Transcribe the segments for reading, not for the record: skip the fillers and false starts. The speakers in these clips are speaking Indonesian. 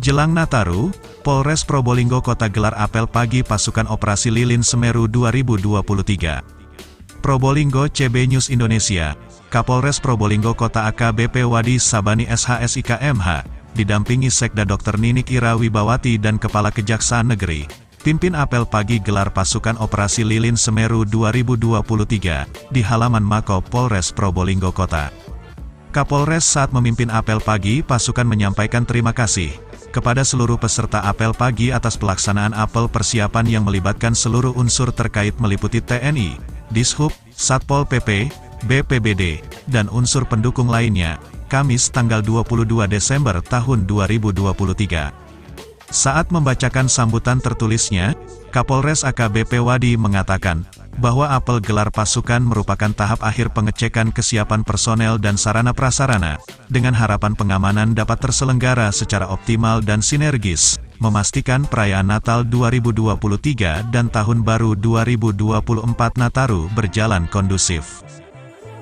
Jelang Nataru, Polres Probolinggo Kota gelar apel pagi pasukan Operasi Lilin Semeru 2023. Probolinggo CB News Indonesia, Kapolres Probolinggo Kota AKBP Wadi Sabani SHSIK MH, didampingi Sekda Dr. Ninik Ira Wibawati dan Kepala Kejaksaan Negeri, pimpin apel pagi gelar pasukan Operasi Lilin Semeru 2023, di halaman Mako Polres Probolinggo Kota. Kapolres saat memimpin apel pagi pasukan menyampaikan terima kasih kepada seluruh peserta apel pagi atas pelaksanaan apel persiapan yang melibatkan seluruh unsur terkait meliputi TNI, Dishub, Satpol PP, BPBD, dan unsur pendukung lainnya, Kamis tanggal 22 Desember tahun 2023. Saat membacakan sambutan tertulisnya, Kapolres AKBP Wadi mengatakan bahwa apel gelar pasukan merupakan tahap akhir pengecekan kesiapan personel dan sarana prasarana, dengan harapan pengamanan dapat terselenggara secara optimal dan sinergis, memastikan perayaan Natal 2023 dan Tahun Baru 2024 Nataru berjalan kondusif.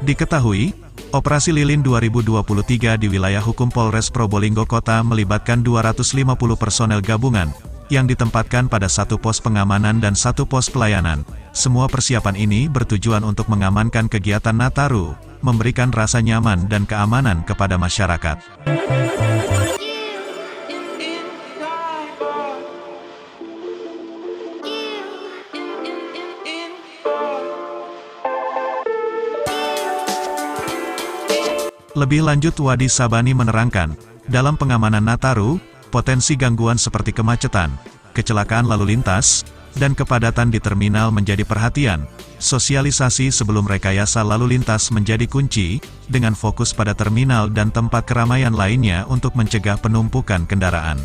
Diketahui, Operasi Lilin 2023 di wilayah hukum Polres Probolinggo Kota melibatkan 250 personel gabungan, yang ditempatkan pada satu pos pengamanan dan satu pos pelayanan. Semua persiapan ini bertujuan untuk mengamankan kegiatan Nataru, memberikan rasa nyaman dan keamanan kepada masyarakat. Lebih lanjut Wadi Sabani menerangkan, dalam pengamanan Nataru, potensi gangguan seperti kemacetan, kecelakaan lalu lintas, dan kepadatan di terminal menjadi perhatian. Sosialisasi sebelum rekayasa lalu lintas menjadi kunci, dengan fokus pada terminal dan tempat keramaian lainnya untuk mencegah penumpukan kendaraan.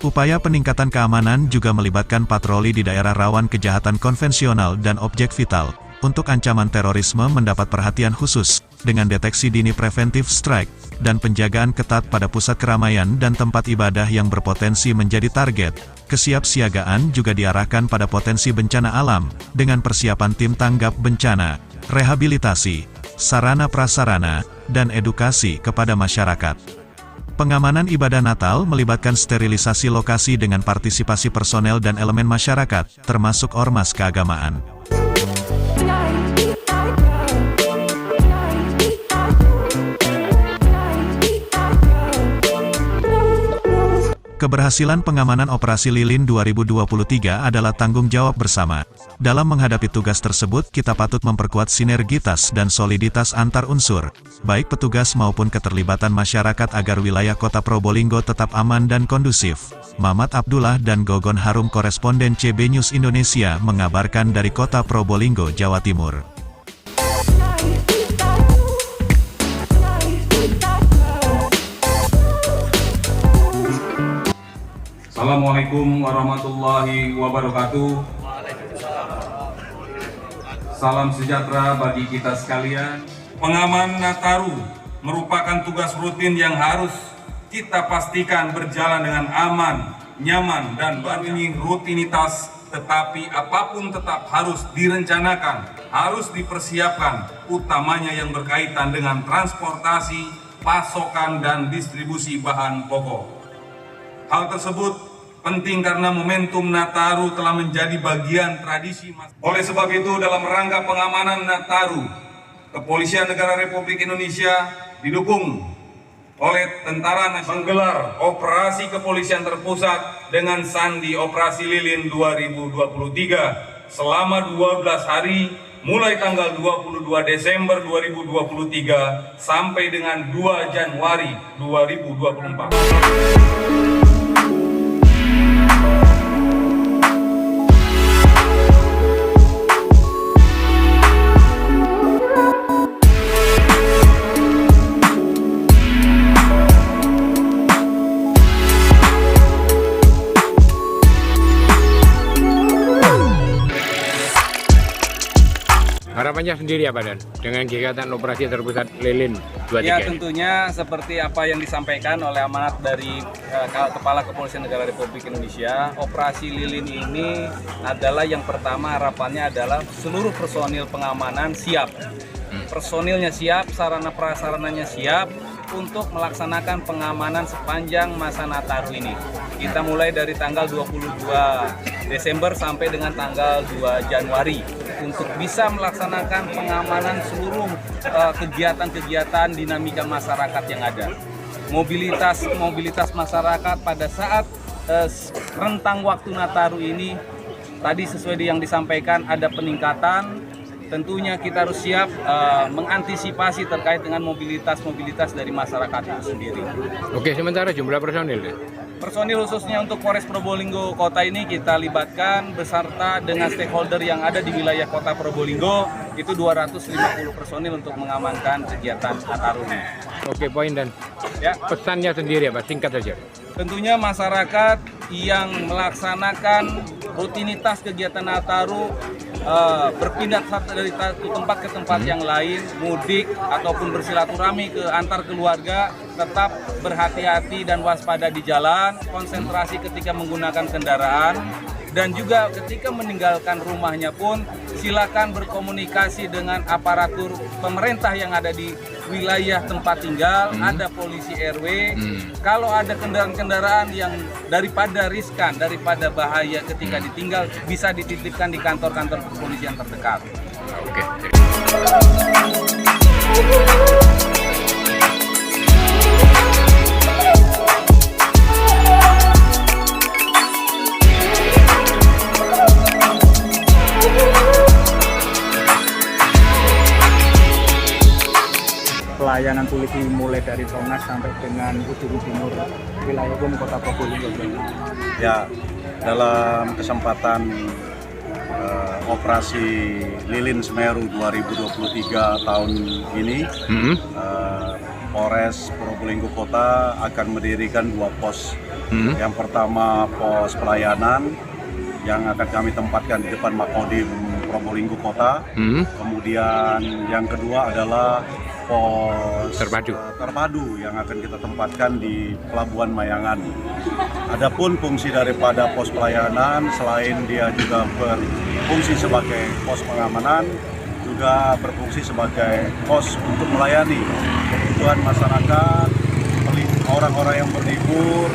Upaya peningkatan keamanan juga melibatkan patroli di daerah rawan kejahatan konvensional dan objek vital. Untuk ancaman terorisme mendapat perhatian khusus, dengan deteksi dini preventif strike, dan penjagaan ketat pada pusat keramaian dan tempat ibadah yang berpotensi menjadi target. Kesiapsiagaan juga diarahkan pada potensi bencana alam, dengan persiapan tim tanggap bencana, rehabilitasi, sarana prasarana, dan edukasi kepada masyarakat. Pengamanan ibadah Natal melibatkan sterilisasi lokasi dengan partisipasi personel dan elemen masyarakat, termasuk ormas keagamaan. Keberhasilan pengamanan Operasi Lilin 2023 adalah tanggung jawab bersama. Dalam menghadapi tugas tersebut kita patut memperkuat sinergitas dan soliditas antar unsur, baik petugas maupun keterlibatan masyarakat agar wilayah Kota Probolinggo tetap aman dan kondusif. Mamat Abdullah dan Gogon Harum koresponden CB News Indonesia mengabarkan dari Kota Probolinggo, Jawa Timur. Assalamualaikum warahmatullahi wabarakatuh. Salam sejahtera bagi kita sekalian. Pengaman Nataru merupakan tugas rutin yang harus kita pastikan berjalan dengan aman, nyaman, dan ini rutinitas, tetapi apapun tetap harus direncanakan, harus dipersiapkan, utamanya yang berkaitan dengan transportasi, pasokan, dan distribusi bahan pokok. Hal tersebut penting karena momentum Nataru telah menjadi bagian tradisi. Oleh sebab itu, dalam rangka pengamanan Nataru, Kepolisian Negara Republik Indonesia didukung oleh Tentara Nasional menggelar operasi kepolisian terpusat dengan sandi Operasi Lilin 2023 selama 12 hari mulai tanggal 22 Desember 2023 sampai dengan 2 Januari 2024. Harapan harapannya sendiri apa Dan dengan kegiatan operasi terpusat Lilin 23 Ya ini? tentunya seperti apa yang disampaikan oleh amanat dari Kepala Kepolisian Negara Republik Indonesia, operasi Lilin ini adalah yang pertama harapannya adalah seluruh personil pengamanan siap. Personilnya siap, sarana prasarananya siap untuk melaksanakan pengamanan sepanjang masa Nataru ini. Kita mulai dari tanggal 22 Desember sampai dengan tanggal 2 Januari untuk bisa melaksanakan pengamanan seluruh kegiatan-kegiatan dinamika masyarakat yang ada. Mobilitas masyarakat pada saat rentang waktu Nataru ini tadi sesuai yang disampaikan ada peningkatan. Tentunya kita harus siap mengantisipasi terkait dengan mobilitas dari masyarakat itu sendiri. Oke, sementara jumlah personil Dan? Personil khususnya untuk Polres Probolinggo Kota ini kita libatkan beserta dengan stakeholder yang ada di wilayah Kota Probolinggo itu 250 personil untuk mengamankan kegiatan Nataru ini. Oke, poin Dan. Ya, Pesannya sendiri apa? Singkat saja. tentunya masyarakat yang melaksanakan rutinitas kegiatan Nataru berpindah dari satu tempat ke tempat yang lain, mudik ataupun bersilaturahmi ke antar keluarga, tetap berhati-hati dan waspada di jalan, konsentrasi ketika menggunakan kendaraan, dan juga ketika meninggalkan rumahnya pun silakan berkomunikasi dengan aparatur pemerintah yang ada di wilayah tempat tinggal, ada polisi RW. Kalau ada kendaraan-kendaraan yang daripada riskan, daripada bahaya ketika ditinggal, bisa dititipkan di kantor-kantor kepolisian terdekat. Oke. Pelayanan polisi mulai dari Tongas sampai dengan ujung timur wilayah umum Kota Probolinggo. Ya, dalam kesempatan operasi Lilin Semeru 2023 tahun ini, Polres Probolinggo Kota akan mendirikan 2 pos. Yang pertama pos pelayanan yang akan kami tempatkan di depan Makodim Probolinggo Kota. Kemudian yang kedua adalah pos terpadu yang akan kita tempatkan di Pelabuhan Mayangan. Adapun fungsi daripada pos pelayanan, selain dia juga berfungsi sebagai pos pengamanan, juga berfungsi sebagai pos untuk melayani kebutuhan masyarakat, orang-orang yang berlibur,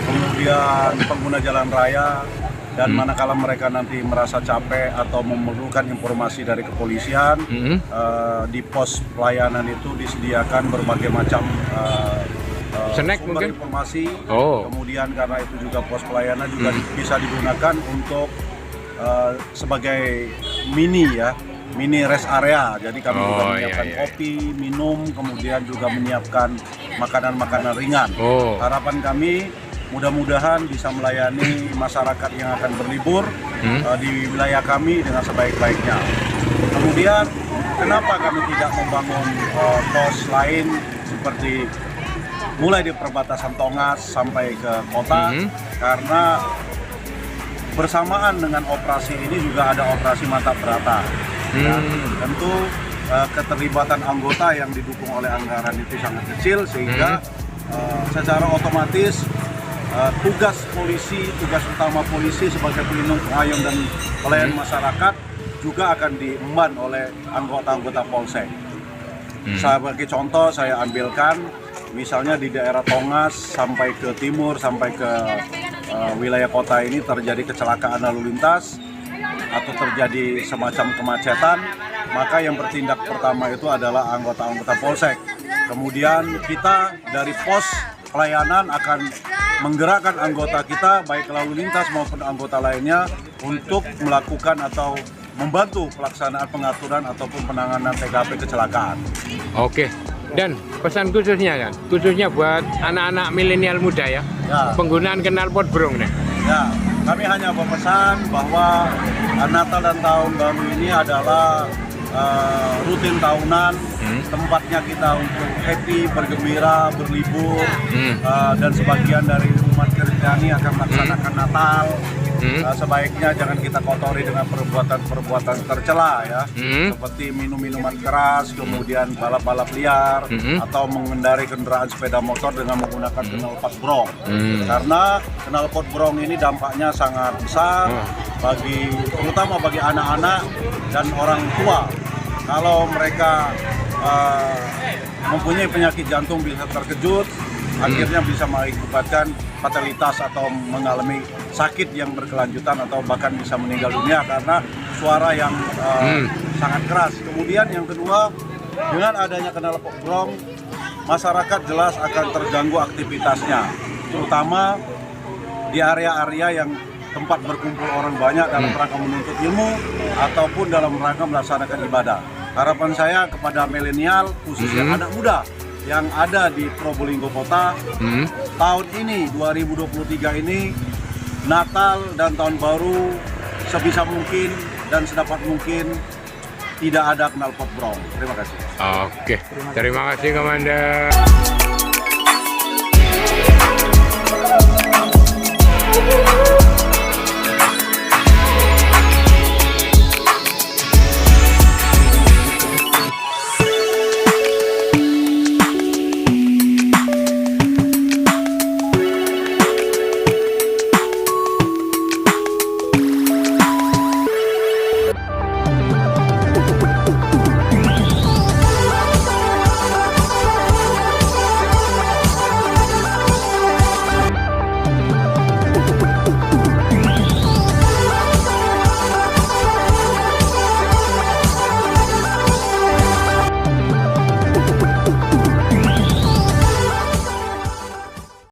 kemudian pengguna jalan raya. Dan manakala mereka nanti merasa capek atau memerlukan informasi dari kepolisian, di pos pelayanan itu disediakan berbagai macam Snack sumber mungkin? informasi. Oh. Kemudian karena itu juga pos pelayanan juga bisa digunakan untuk sebagai mini rest area. Jadi kami juga menyiapkan kopi, minum, kemudian juga menyiapkan makanan-makanan ringan. Harapan kami mudah-mudahan bisa melayani masyarakat yang akan berlibur di wilayah kami dengan sebaik-baiknya. Kemudian, kenapa kami tidak membangun pos lain seperti mulai di perbatasan Tongas sampai ke kota? Karena bersamaan dengan operasi ini juga ada operasi Mantap Berata. Tentu keterlibatan anggota yang didukung oleh anggaran itu sangat kecil, sehingga secara otomatis tugas utama polisi sebagai pelindung pengayom dan pelayan masyarakat juga akan diemban oleh anggota-anggota Polsek. Sebagai contoh saya ambilkan, misalnya di daerah Tongas sampai ke timur, sampai ke wilayah kota ini terjadi kecelakaan lalu lintas atau terjadi semacam kemacetan, maka yang bertindak pertama itu adalah anggota-anggota Polsek. Kemudian kita dari pos pelayanan akan menggerakkan anggota kita, baik lalu lintas maupun anggota lainnya, untuk melakukan atau membantu pelaksanaan pengaturan ataupun penanganan TKP kecelakaan. Oke. Dan pesan khususnya buat anak-anak milenial muda ya, penggunaan knalpot brong nih. Ya, kami hanya berpesan bahwa Natal dan Tahun Baru ini adalah rutin tahunan, tempatnya kita untuk happy, bergembira, berlibur, dan sebagian dari umat Kristiani akan melaksanakan Natal sebaiknya jangan kita kotori dengan perbuatan-perbuatan tercela ya, seperti minum-minuman keras, kemudian balap-balap liar, atau mengendarai kendaraan sepeda motor dengan menggunakan knalpot brong. Karena knalpot brong ini dampaknya sangat besar terutama bagi anak-anak dan orang tua. Kalau mereka mempunyai penyakit jantung bisa terkejut, akhirnya bisa mengakibatkan fatalitas atau mengalami sakit yang berkelanjutan atau bahkan bisa meninggal dunia karena suara yang sangat keras. Kemudian yang kedua, dengan adanya knalpot brong, masyarakat jelas akan terganggu aktivitasnya, terutama di area-area yang tempat berkumpul orang banyak dalam rangka menuntut ilmu ataupun dalam rangka melaksanakan ibadah. Harapan saya kepada milenial, khususnya anak muda yang ada di Probolinggo Kota, tahun ini 2023 ini Natal dan Tahun Baru sebisa mungkin dan sedapat mungkin tidak ada knalpot brong. Terima kasih. Oke, terima kasih Komandan.